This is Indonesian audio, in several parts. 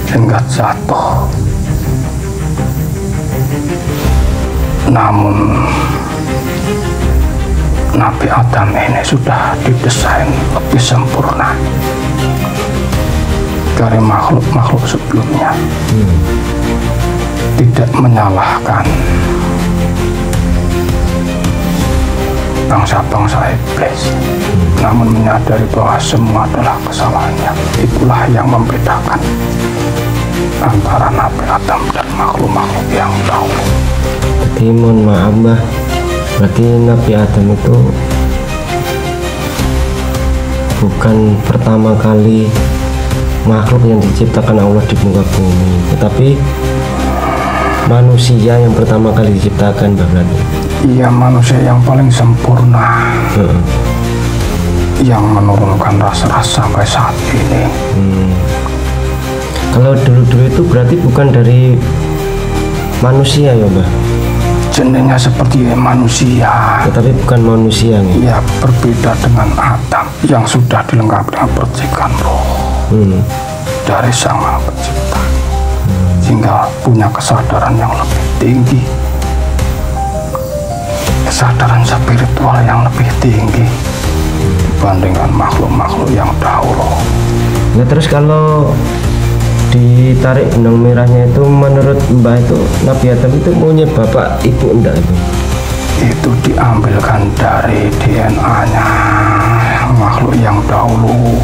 hingga jatuh. Namun Nabi Adam ini sudah didesain lebih sempurna dari makhluk-makhluk sebelumnya. Tidak menyalahkan bangsa-bangsa iblis, namun menyadari bahwa semua adalah kesalahannya. Itulah yang membedakan antara Nabi Adam dan makhluk-makhluk yang dahulu. Jadi mohon maaf Mbah, berarti Nabi Adam itu bukan pertama kali makhluk yang diciptakan Allah di muka bumi, tetapi manusia yang pertama kali diciptakan, Mbah, berarti. Iya, manusia yang paling sempurna, yang menurunkan rasa-rasa sampai saat ini. Kalau dulu-dulu itu berarti bukan dari manusia ya, Mbah? Jenisnya seperti manusia, tetapi bukan manusia nih. Ya, berbeda dengan Adam yang sudah dilengkapi dengan percikan roh dari Sang Maha Pencipta, sehingga punya kesadaran yang lebih tinggi, kesadaran spiritual yang lebih tinggi dibandingkan makhluk-makhluk yang dahulu. Ya, terus kalau ditarik benang merahnya itu menurut Mbah itu Nabi Adam itu punya bapak ibu enggak itu? Itu diambilkan dari DNA-nya makhluk yang dahulu,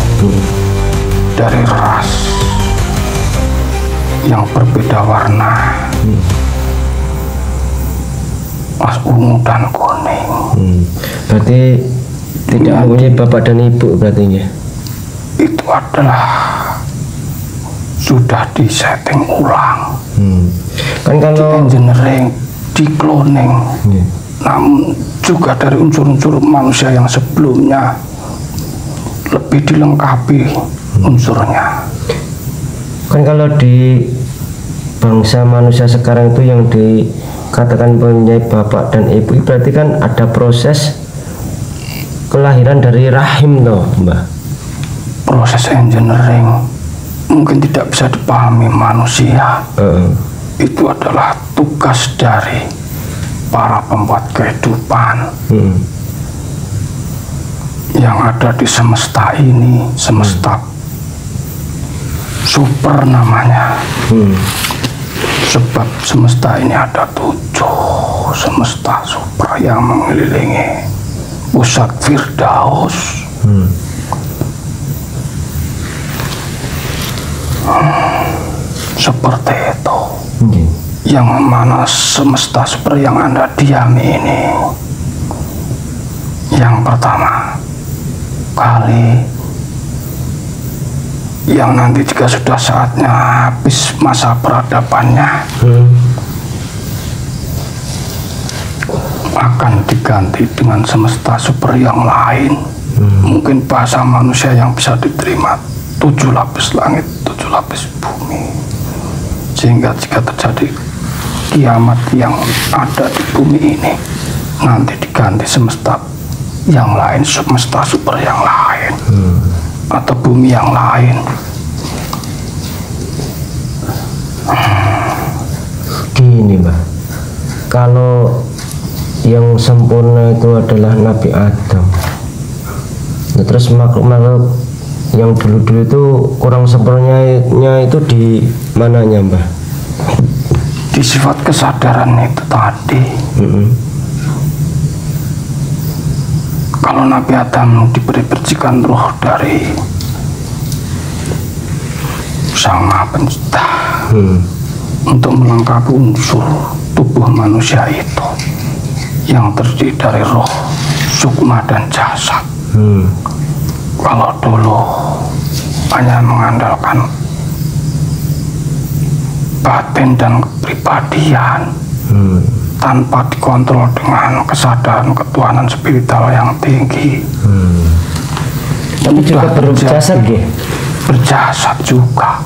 dari ras yang berbeda warna, ras ungu dan kuning. Berarti tidak mempunyai bapak dan ibu berarti ya? Itu adalah sudah disetting ulang, kan kalau di engineering, di cloning, namun juga dari unsur-unsur manusia yang sebelumnya lebih dilengkapi unsurnya. Kan kalau di bangsa manusia sekarang itu yang dikatakan punya bapak dan ibu, berarti kan ada proses kelahiran dari rahim toh, Mbah. Proses engineering mungkin tidak bisa dipahami manusia. Itu adalah tugas dari para pembuat kehidupan yang ada di semesta ini, semesta super namanya. Sebab semesta ini ada 7 semesta super yang mengelilingi pusat Firdaus. Seperti itu. Yang mana semesta super yang Anda diami ini, yang pertama kali, yang nanti jika sudah saatnya habis masa peradabannya, akan diganti dengan semesta super yang lain. Mungkin bahasa manusia yang bisa diterima 7 lapis langit, 7 lapis bumi, sehingga jika terjadi kiamat yang ada di bumi ini, nanti diganti semesta yang lain, semesta super yang lain, atau bumi yang lain. Gini Mbak, kalau yang sempurna itu adalah Nabi Adam, terus makhluk-makhluk yang dulu-dulu itu kurang sempurnanya itu di mananya, Mbah? Di sifat kesadaran itu tadi. Kalau Nabi Adam diberi percikan roh dari Sang Maha Pencipta untuk melengkapi unsur tubuh manusia itu yang terdiri dari roh, sukma dan jasad. Kalau dulu hanya mengandalkan batin dan kepribadian, tanpa dikontrol dengan kesadaran ketuhanan spiritual yang tinggi. Tapi juga berjasad ya? Berjasad juga.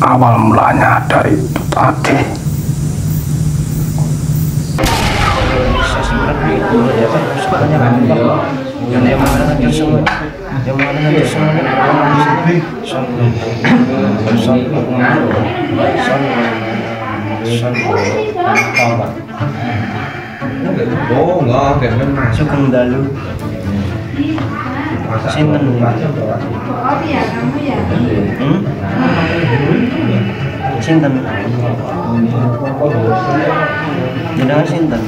Awal mulanya dari itu tadi. Yang yang mana nanti semuanya Oh enggak, kayaknya masuk Sugeng dalu sinten Oh iya, kamu ya. sinten jenengan sinten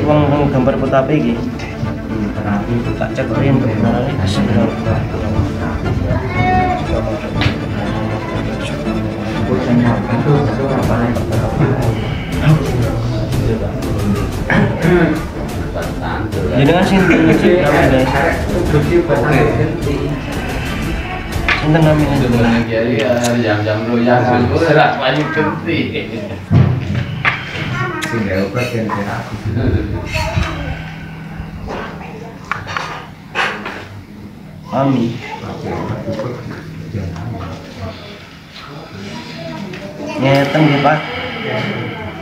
uang gambar putape iki tak cek riyen kebenarannya jenengan sinten sinten namanya jam-jam royangan ora paling penting. Tinggal bagian terapi. Amin. Ngeten nggih Pak.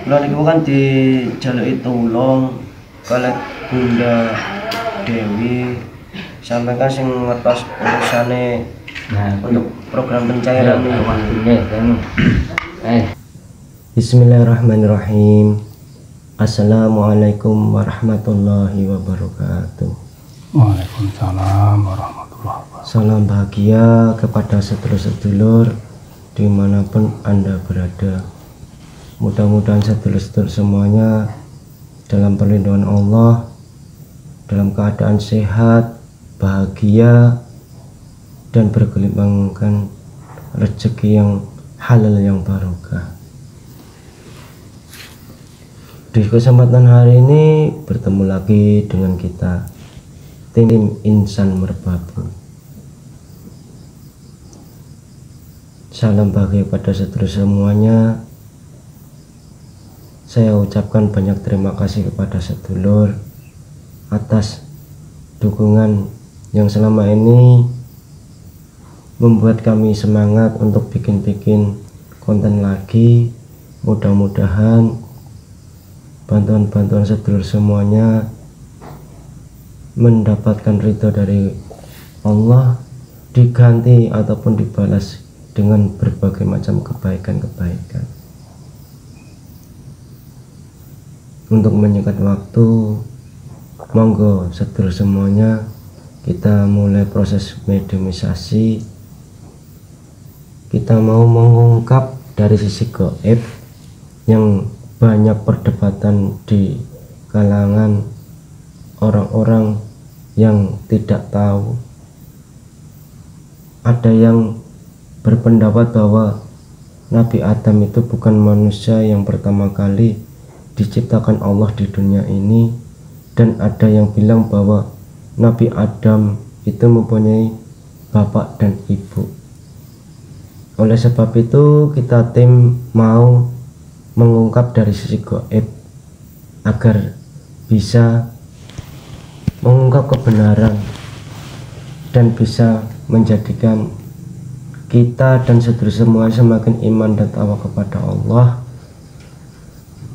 Kula niku kan dijaluki tulung kalih Bunda Dewi sampai kan sing ngertos urusane untuk program pencairan ini. Bismillahirrahmanirrahim. Assalamualaikum warahmatullahi wabarakatuh. Waalaikumsalam warahmatullahi wabarakatuh. Salam bahagia kepada sedulur-sedulur dimanapun Anda berada. Mudah-mudahan sedulur-sedulur semuanya dalam perlindungan Allah, dalam keadaan sehat, bahagia, dan bergelimpangkan rezeki yang halal yang barokah. Di kesempatan hari ini bertemu lagi dengan kita tim Insan Merbabu. Salam bahagia pada sedulur semuanya. Saya ucapkan banyak terima kasih kepada sedulur atas dukungan yang selama ini membuat kami semangat untuk bikin konten lagi. Mudah-mudahan bantuan-bantuan sedulur semuanya mendapatkan ridho dari Allah, diganti ataupun dibalas dengan berbagai macam kebaikan-kebaikan. Untuk menyingkat waktu, monggo sedulur semuanya kita mulai proses mediumisasi. Kita mau mengungkap dari sisi gaib yang banyak perdebatan di kalangan orang-orang yang tidak tahu. Ada yang berpendapat bahwa Nabi Adam itu bukan manusia yang pertama kali diciptakan Allah di dunia ini, dan ada yang bilang bahwa Nabi Adam itu mempunyai bapak dan ibu. Oleh sebab itu kita tim mau mengungkap dari sisi gaib agar bisa mengungkap kebenaran dan bisa menjadikan kita dan sedulur semua semakin iman dan tawa kepada Allah,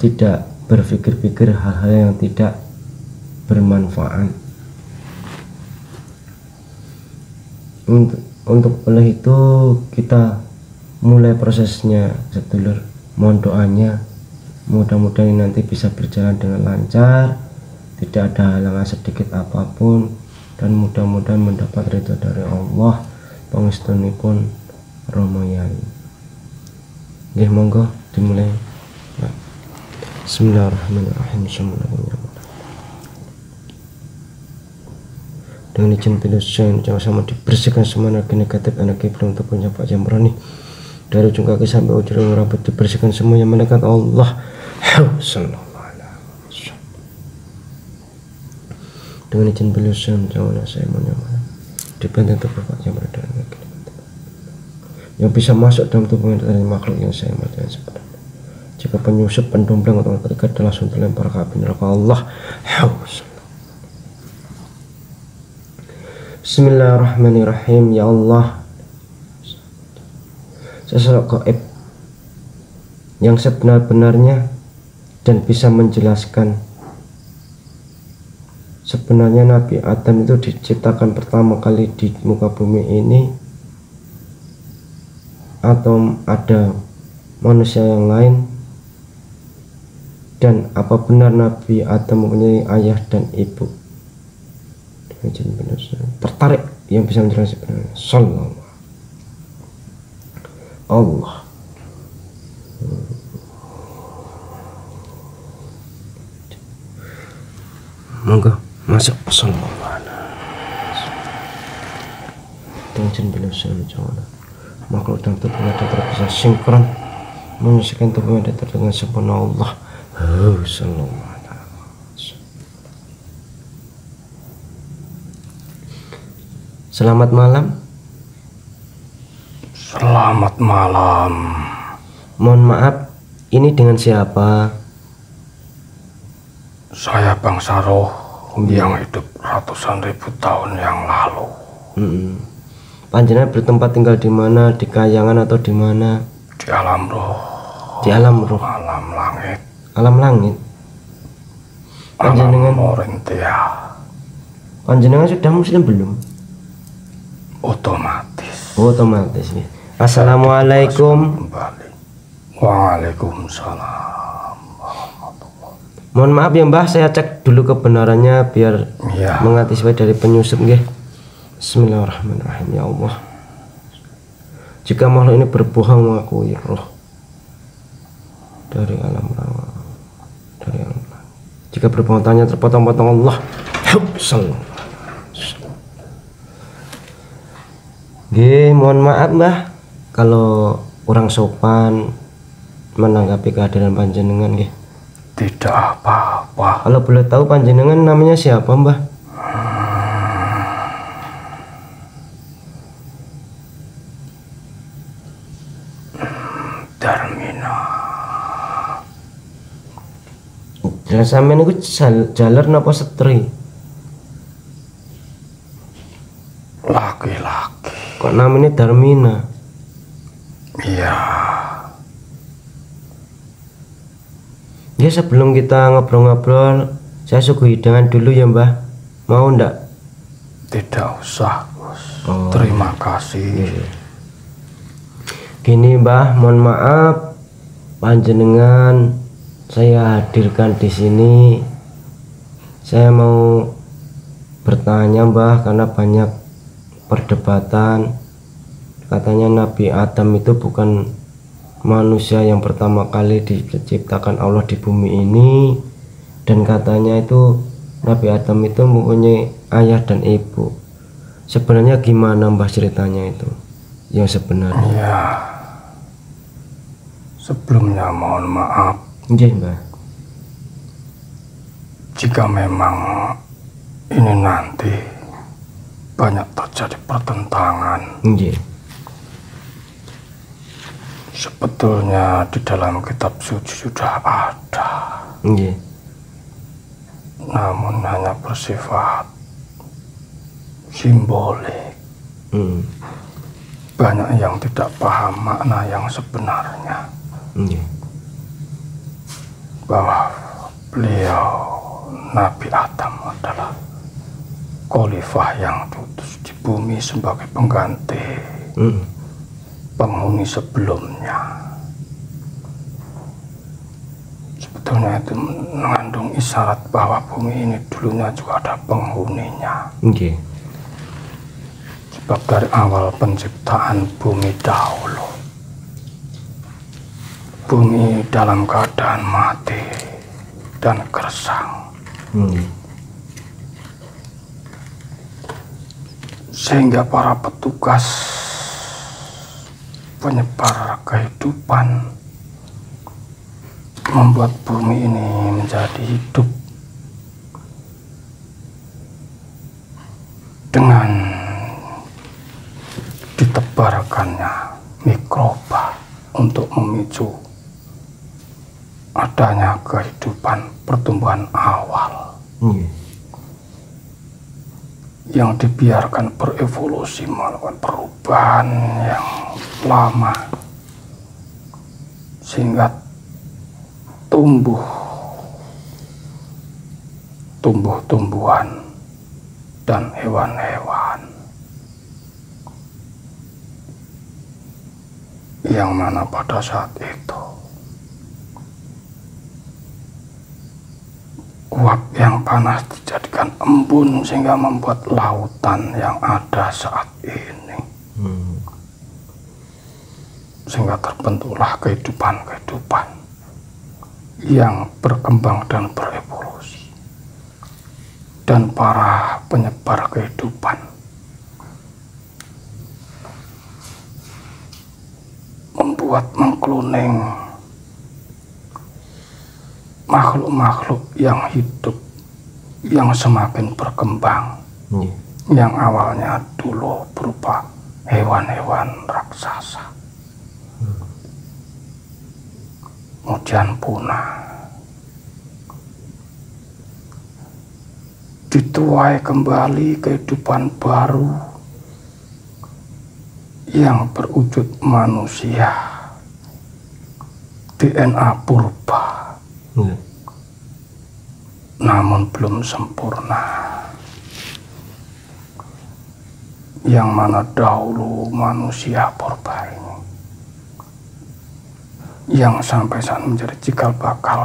tidak berpikir-pikir hal-hal yang tidak bermanfaat. Untuk oleh itu kita mulai prosesnya sedulur. Mohon doanya, mudah-mudahan nanti bisa berjalan dengan lancar, tidak ada halangan sedikit apapun, dan mudah-mudahan mendapat ridho dari Allah pangestunipun Rama Yai. Nggih, monggo dimulai. Bismillahirrahmanirrahim. Dengan izin pilusan jangan sama dibersihkan semua energi negatif, energi belum terpunya Pak Jamroni. Dari ujung kaki sampai ujung rambut dibersihkan semuanya malaikat Allah. Dengan izin beliau jangan saya menyamar dibanding tubuh Pak yang berada yang bisa masuk dalam tubuh dari makhluk yang saya matikan sebenarnya. Jika penyusup, pendompleng atau terikat langsung terlempar ke api neraka Allah. Bismillahirrahmanirrahim. Ya Allah, sosok gaib yang sebenar-benarnya dan bisa menjelaskan sebenarnya Nabi Adam itu diciptakan pertama kali di muka bumi ini, atau ada manusia yang lain, dan apa benar Nabi Adam mempunyai ayah dan ibu? Tertarik yang bisa menjelaskan Sallallahu Allah. Monggo masuk. Sallallahu Tunggu beliau selalu makhluk dan tubuhnya tidak bisa sinkron menyesuaikan tubuhnya dengan sempurna Allah. Sallallahu. Selamat malam. Selamat malam. Mohon maaf, ini dengan siapa? Saya bangsa roh yang hidup ratusan ribu tahun yang lalu. Panjenengan bertempat tinggal di mana? Di kayangan atau di mana? Di alam roh. Di alam roh. Alam langit. Alam langit. Panjenengan Morintia. Panjenengan sudah muslim belum? Otomatis. Otomatis ya. Assalamualaikum. Kembali. Waalaikumsalam. Mohon maaf ya Mbah, saya cek dulu kebenarannya biar Ya. mengantisipasi dari penyusup nggih. Bismillahirrahmanirrahim. Ya Allah, jika makhluk ini berbohong mengakui roh dari alam rawa, dari alam langit. Jika berbohong tanya terpotong-potong Allah. Nggih, mohon maaf Mbah kalau kurang sopan menanggapi kehadiran panjenengan nggih. Tidak apa-apa. Kalau boleh tahu panjenengan namanya siapa Mbah? Darmina. Jelas sampean niku jaler napa setri? Laki-laki. Kok namanya Darmina? Iya. Ya sebelum kita ngobrol-ngobrol, saya suguhi hidangan dulu ya Mbah. Mau ndak? Tidak usah, Gus. Oh. Terima kasih. Gini Mbah, mohon maaf panjenengan saya hadirkan di sini. Saya mau bertanya Mbah karena banyak perdebatan. Katanya Nabi Adam itu bukan manusia yang pertama kali diciptakan Allah di bumi ini, dan katanya itu Nabi Adam itu mempunyai ayah dan ibu. Sebenarnya gimana Mbah ceritanya itu yang sebenarnya? Ya. Sebelumnya mohon maaf Nggih Mbah. jika memang ini nanti banyak terjadi pertentangan. Nggih. Sebetulnya di dalam kitab suci sudah ada, Nggih. namun hanya bersifat simbolik. Banyak yang tidak paham makna yang sebenarnya, Nggih. bahwa beliau Nabi Adam adalah khalifah yang diutus di bumi sebagai pengganti penghuni sebelumnya. Sebetulnya itu mengandung isyarat bahwa bumi ini dulunya juga ada penghuninya. Nggih. Sebab dari awal penciptaan bumi dahulu, bumi dalam keadaan mati dan gersang. Sehingga para petugas penyebar kehidupan membuat bumi ini menjadi hidup dengan ditebarkannya mikroba untuk memicu adanya kehidupan pertumbuhan awal yang dibiarkan berevolusi melakukan perubahan yang lama sehingga tumbuh tumbuh-tumbuhan dan hewan-hewan, yang mana pada saat itu uap yang panas dijadikan embun sehingga membuat lautan yang ada saat ini, sehingga terbentuklah kehidupan-kehidupan yang berkembang dan berevolusi, dan para penyebar kehidupan membuat mengkloning makhluk-makhluk yang hidup yang semakin berkembang, yang awalnya dulu berupa hewan-hewan raksasa, kemudian punah, dituai kembali kehidupan baru yang berwujud manusia, DNA purba, namun belum sempurna, yang mana dahulu manusia purba ini yang sampai saat menjadi cikal bakal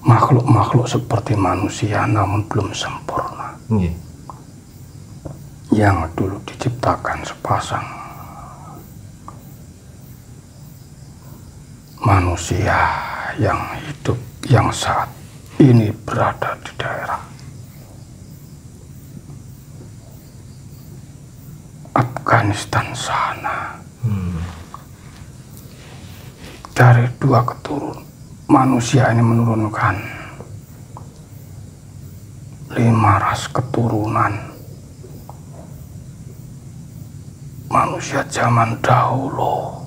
makhluk-makhluk seperti manusia namun belum sempurna, yang dulu diciptakan sepasang manusia yang hidup, yang saat ini berada di daerah Afghanistan sana. Dari dua keturunan manusia ini menurunkan 5 ras keturunan manusia zaman dahulu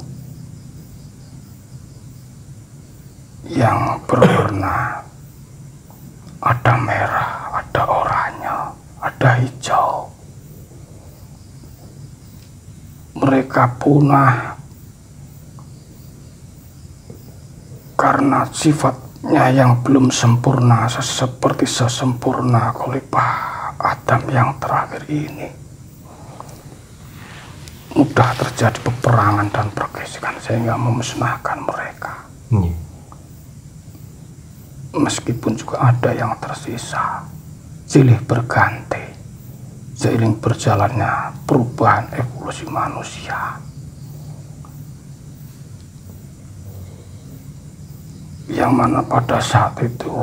yang berwarna, ada merah, ada oranye, ada hijau. Mereka punah karena sifatnya yang belum sempurna seperti sesempurna Khalifah Adam yang terakhir ini. Mudah terjadi peperangan dan pergesekan sehingga memusnahkan mereka. Meskipun juga ada yang tersisa, silih berganti seiring berjalannya perubahan evolusi manusia, yang mana pada saat itu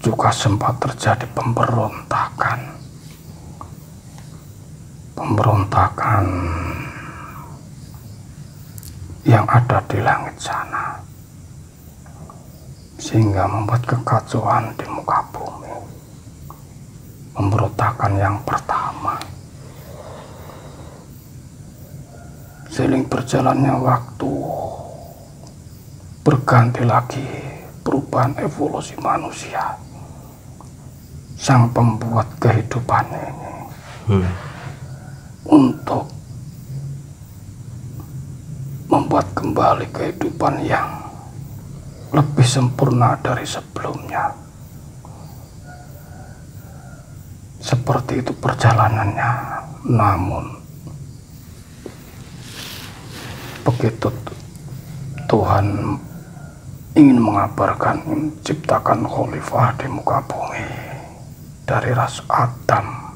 juga sempat terjadi pemberontakan yang ada di langit sana, sehingga membuat kekacauan di muka bumi. Pemberontakan yang pertama, seiring berjalannya waktu, berganti lagi perubahan evolusi manusia, sang pembuat kehidupan ini untuk membuat kembali kehidupan yang lebih sempurna dari sebelumnya. Seperti itu perjalanannya, namun begitu Tuhan ingin mengabarkan, menciptakan khalifah di muka bumi dari ras Adam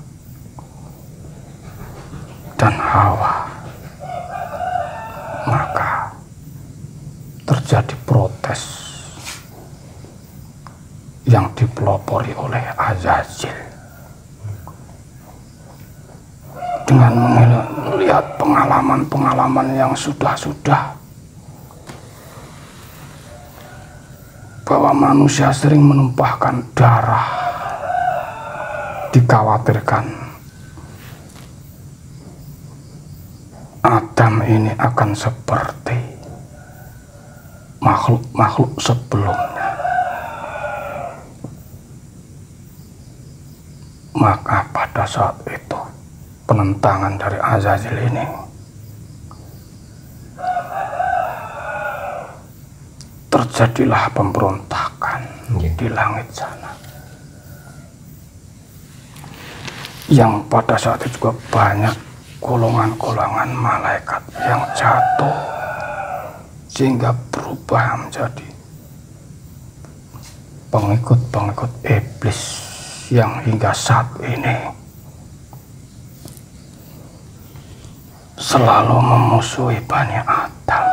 dan Hawa, maka terjadi protes yang dipelopori oleh Azazil. Dengan melihat pengalaman-pengalaman yang sudah-sudah, bahwa manusia sering menumpahkan darah, dikhawatirkan Adam ini akan seperti makhluk-makhluk sebelumnya. Maka pada saat itu penentangan dari Azazil ini terjadilah pemberontakan di langit sana, yang pada saat itu juga banyak golongan-golongan malaikat yang jatuh sehingga berubah menjadi pengikut-pengikut iblis yang hingga saat ini selalu memusuhi Bani Adam.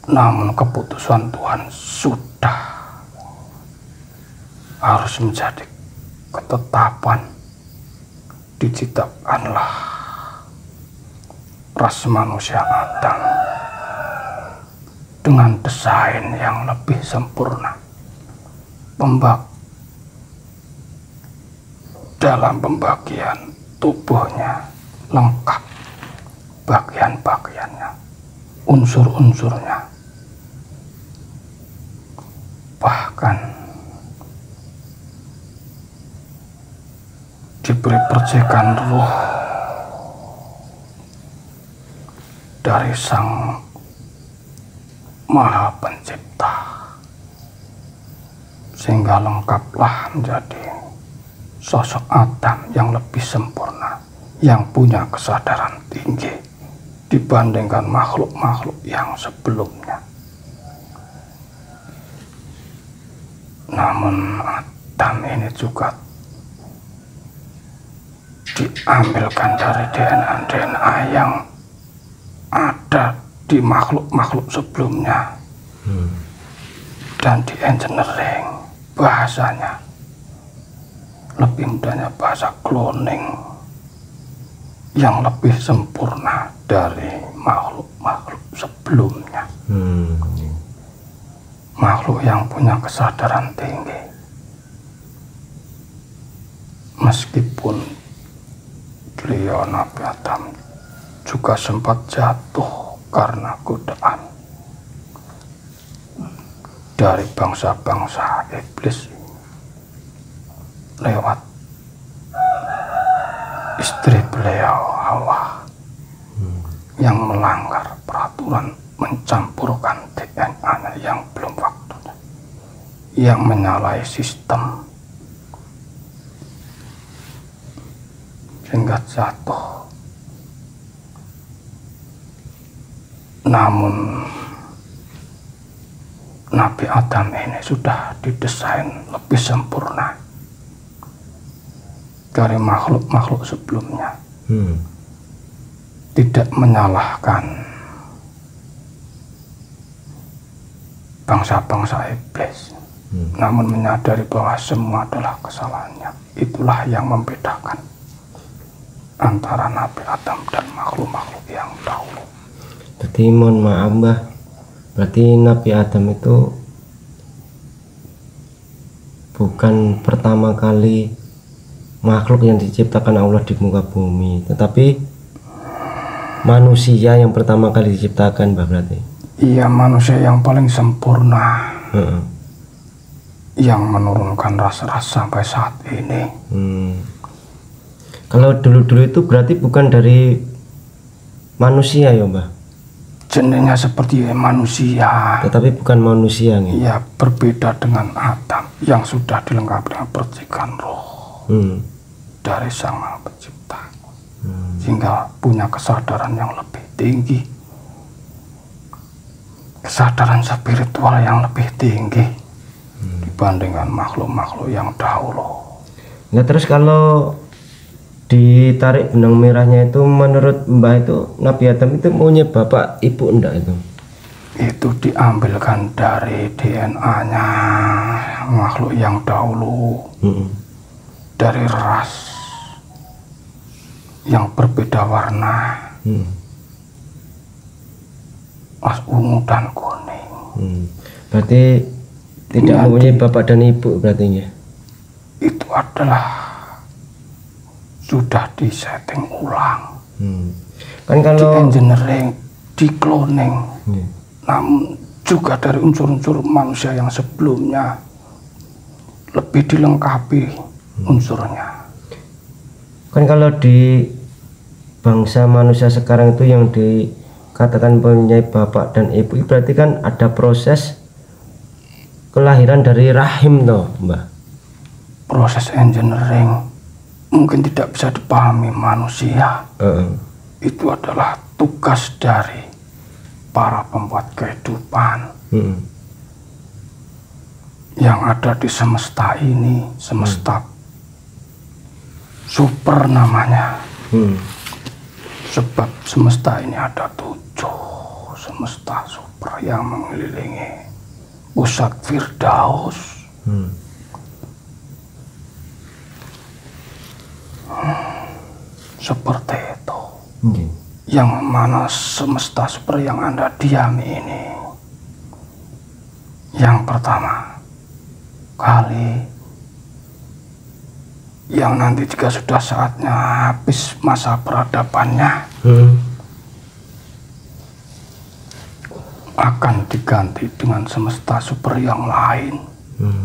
Namun keputusan Tuhan sudah harus menjadi ketetapan. Diciptakanlah ras manusia Adam dengan desain yang lebih sempurna, dalam pembagian tubuhnya lengkap, bagian-bagiannya, unsur-unsurnya, bahkan diberi percikan ruh dari Sang Maha Pencipta, sehingga lengkaplah menjadi sosok Adam yang lebih sempurna, yang punya kesadaran tinggi dibandingkan makhluk-makhluk yang sebelumnya. Namun Adam ini juga diambilkan dari DNA yang ada di makhluk-makhluk sebelumnya, dan di engineering, bahasanya lebih mudahnya bahasa cloning, yang lebih sempurna dari makhluk-makhluk sebelumnya. Makhluk yang punya kesadaran tinggi, meskipun beliau Nabi Adam juga sempat jatuh karena godaan dari bangsa-bangsa iblis lewat istri beliau Hawa yang melanggar peraturan, mencampurkan DNA-nya yang belum waktunya, yang menyalahi sistem sehingga jatuh. Namun Nabi Adam ini sudah didesain lebih sempurna dari makhluk-makhluk sebelumnya. Tidak menyalahkan bangsa-bangsa iblis, namun menyadari bahwa semua adalah kesalahannya. Itulah yang membedakan antara Nabi Adam dan makhluk-makhluk yang dahulu. Berarti mohon maaf Mbah, berarti Nabi Adam itu bukan pertama kali makhluk yang diciptakan Allah di muka bumi, tetapi manusia yang pertama kali diciptakan, Mbah, berarti. Iya, manusia yang paling sempurna, yang menurunkan rasa-rasa sampai saat ini. Kalau dulu-dulu itu berarti bukan dari manusia ya, Mbah? Jenisnya seperti manusia, tetapi bukan manusia nih. Iya, berbeda dengan Adam yang sudah dilengkapi dengan percikan roh dari Sang Maha Pencipta, sehingga punya kesadaran yang lebih tinggi, kesadaran spiritual yang lebih tinggi dibandingkan makhluk-makhluk yang dahulu. Nah, terus kalau ditarik benang merahnya itu, menurut Mbah itu Nabi Adam itu maunya bapak ibu enggak itu? Itu diambilkan dari DNA-nya makhluk yang dahulu, dari ras yang berbeda warna, ras ungu dan kuning. Berarti tidak mempunyai bapak dan ibu berarti ya? Itu adalah sudah disetting ulang, kan kalau di engineering, di cloning, namun juga dari unsur-unsur manusia yang sebelumnya lebih dilengkapi unsurnya. Kan kalau di bangsa manusia sekarang itu yang katakan mempunyai bapak dan ibu, berarti kan ada proses kelahiran dari rahim toh, Mbah. Proses engineering mungkin tidak bisa dipahami manusia. Itu adalah tugas dari para pembuat kehidupan yang ada di semesta ini, semesta super namanya. Sebab semesta ini ada 7 semesta super yang mengelilingi pusat Firdaus. Seperti itu. Yang mana semesta super yang Anda diami ini, yang pertama kali, yang nanti jika sudah saatnya habis masa peradabannya, akan diganti dengan semesta super yang lain.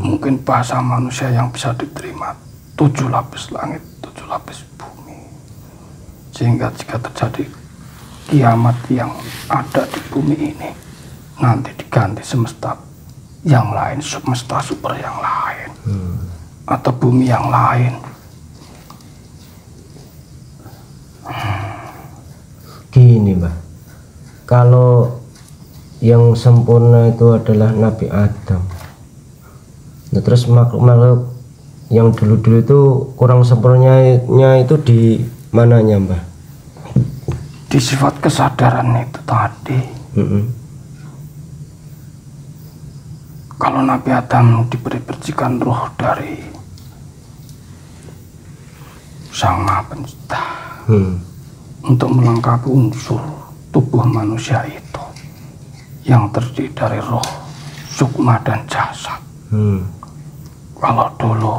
Mungkin bahasa manusia yang bisa diterima 7 lapis langit, 7 lapis bumi. Sehingga jika terjadi kiamat yang ada di bumi ini, nanti diganti semesta yang lain, semesta super yang lain, atau bumi yang lain. Gini, Mbah, kalau yang sempurna itu adalah Nabi Adam, nah, terus makhluk-makhluk yang dulu-dulu itu kurang sempurnanya itu di mananya, Mbah? Di sifat kesadaran itu tadi. Kalau Nabi Adam diberi percikan roh dari Sang Maha Pencipta untuk melengkapi unsur tubuh manusia itu yang terdiri dari roh, sukma dan jasad. Kalau dulu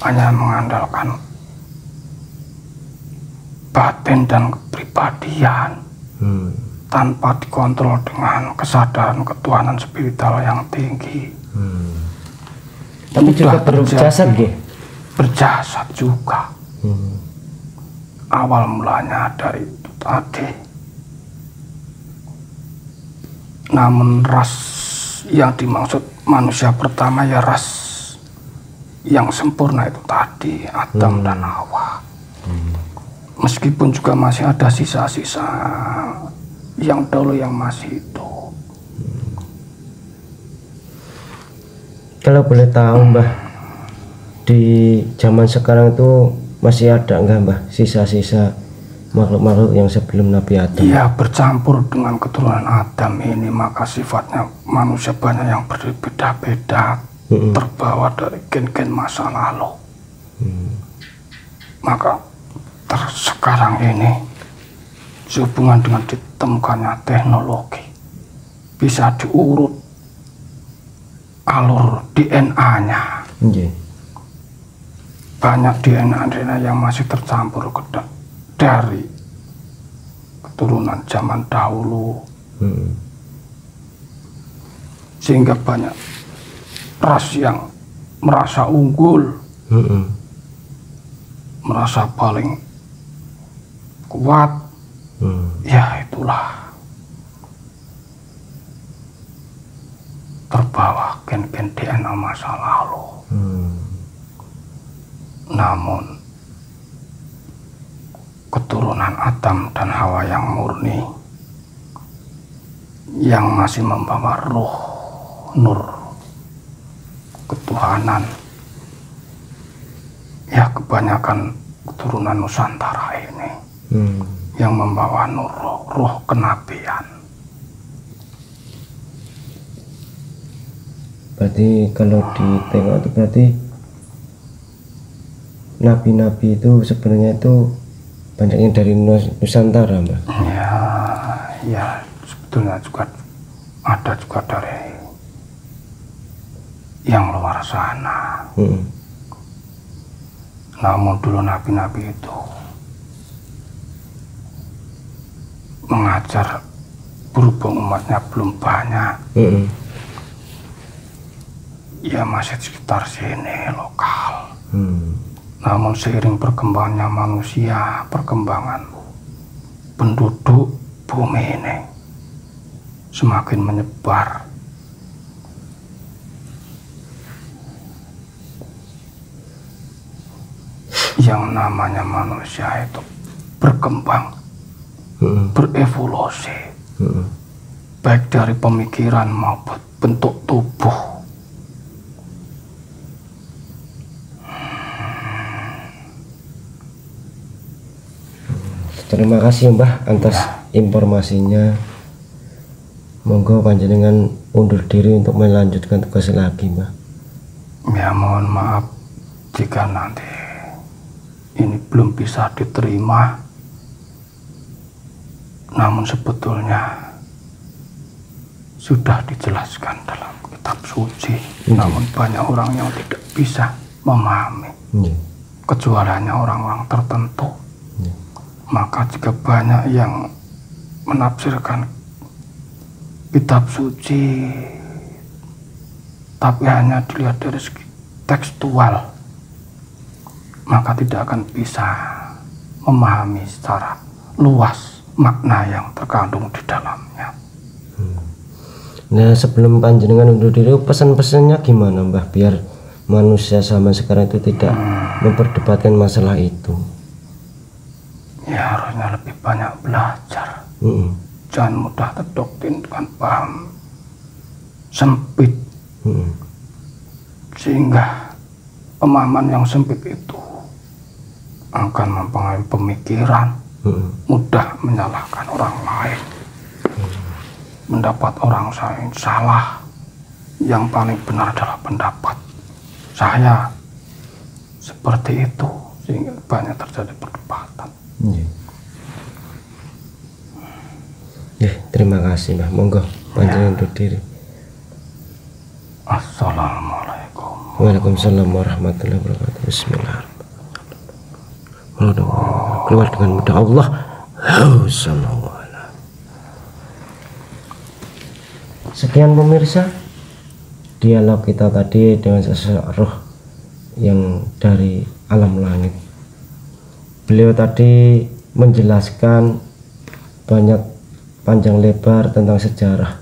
hanya mengandalkan batin dan kepribadian, tanpa dikontrol dengan kesadaran ketuhanan spiritual yang tinggi. Tapi juga berjasad, berjasad juga. Awal mulanya dari itu tadi. Namun ras yang dimaksud manusia pertama ya ras yang sempurna itu tadi, Adam dan Hawa. Meskipun juga masih ada sisa-sisa yang dahulu yang masih hidup. Kalau boleh tahu, Mbah, di zaman sekarang itu masih ada enggak, Mbah, sisa-sisa makhluk-makhluk yang sebelum Nabi Adam? Iya, bercampur dengan keturunan Adam ini, maka sifatnya manusia banyak yang berbeda-beda, terbawa dari gen-gen masa lalu. Maka sekarang ini sehubungan dengan ditemukannya teknologi, bisa diurut alur DNA-nya. Banyak DNA yang masih tercampur dari keturunan zaman dahulu. Sehingga banyak ras yang merasa unggul, merasa paling kuat. Ya itulah, terbawa gen-gen DNA masa lalu. Namun keturunan Adam dan Hawa yang murni, yang masih membawa ruh nur ketuhanan, ya kebanyakan keturunan Nusantara ini yang membawa nur roh kenabian. Berarti kalau ditengok itu berarti nabi-nabi itu sebenarnya itu banyaknya dari Nusantara, Mbak? Ya sebetulnya juga ada juga dari yang luar sana. Namun dulu nabi-nabi itu mengajar, berhubung umatnya belum banyak, ya masih di sekitar sini lokal. Namun seiring perkembangannya manusia, perkembangan penduduk, bumi ini semakin menyebar. Yang namanya manusia itu berkembang, berevolusi, baik dari pemikiran maupun bentuk tubuh. Terima kasih Mbah atas informasinya. Monggo panjenengan undur diri untuk melanjutkan tugas lagi, Mbah. Ya, mohon maaf jika nanti ini belum bisa diterima. Namun sebetulnya sudah dijelaskan dalam kitab suci. Namun banyak orang yang tidak bisa memahami. Kecuali hanya orang-orang tertentu. Maka jika banyak yang menafsirkan kitab suci tapi hanya dilihat dari segi tekstual, maka tidak akan bisa memahami secara luas makna yang terkandung di dalamnya. Nah, sebelum panjenengan undur diri, pesan-pesannya gimana Mbah biar manusia zaman sekarang itu tidak memperdebatkan masalah itu? Ya, harusnya lebih banyak belajar. Jangan mudah terdoktrin dengan paham sempit, sehingga pemahaman yang sempit itu akan mempengaruhi pemikiran, mudah menyalahkan orang lain, mendapat orang lain salah, yang paling benar adalah pendapat saya, seperti itu, sehingga banyak terjadi perdebatan. Terima kasih Mbah. Monggo panjenengan undur diri. Assalamualaikum. Waalaikumsalam warahmatullahi wabarakatuh. Bismillahirrahmanirrahim. Keluar dengan mudah Allah. Sekian pemirsa, dialog kita tadi dengan seseorang yang dari alam langit. Beliau tadi menjelaskan banyak panjang lebar tentang sejarah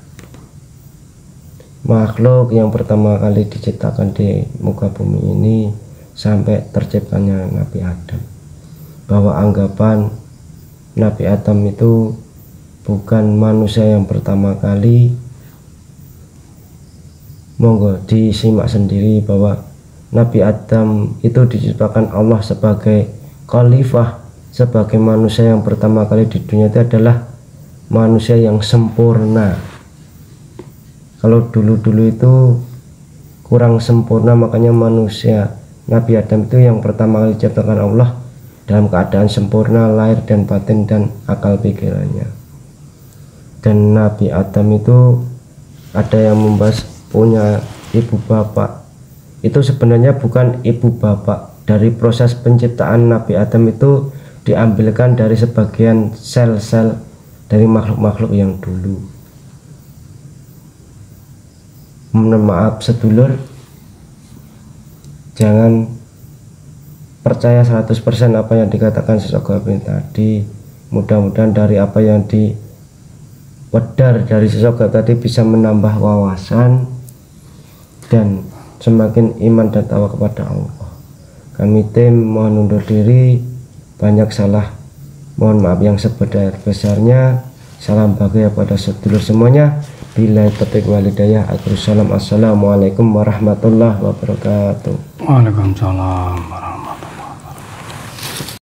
makhluk yang pertama kali diciptakan di muka bumi ini sampai terciptanya Nabi Adam, bahwa anggapan Nabi Adam itu bukan manusia yang pertama kali. Monggo disimak sendiri bahwa Nabi Adam itu diciptakan Allah sebagai khalifah, sebagai manusia yang pertama kali di dunia. Itu adalah manusia yang sempurna. Kalau dulu-dulu itu kurang sempurna, makanya manusia Nabi Adam itu yang pertama kali diciptakan Allah dalam keadaan sempurna lahir dan batin dan akal pikirannya. Dan Nabi Adam itu ada yang membahas punya ibu bapak. Itu sebenarnya bukan ibu bapak. Dari proses penciptaan Nabi Adam itu diambilkan dari sebagian sel-sel dari makhluk-makhluk yang dulu. Mohon maaf sedulur, jangan percaya 100% apa yang dikatakan sosok Gabriel tadi. Mudah-mudahan dari apa yang diwedar dari sosok tadi bisa menambah wawasan dan semakin iman dan tawa kepada Allah. Kami tim mohon undur diri, banyak salah mohon maaf yang sebesar-besarnya. Salam bahagia pada sedulur semuanya. Bila taufiq wal hidayah. Assalamualaikum warahmatullahi wabarakatuh. Waalaikumsalam warahmatullahi wabarakatuh.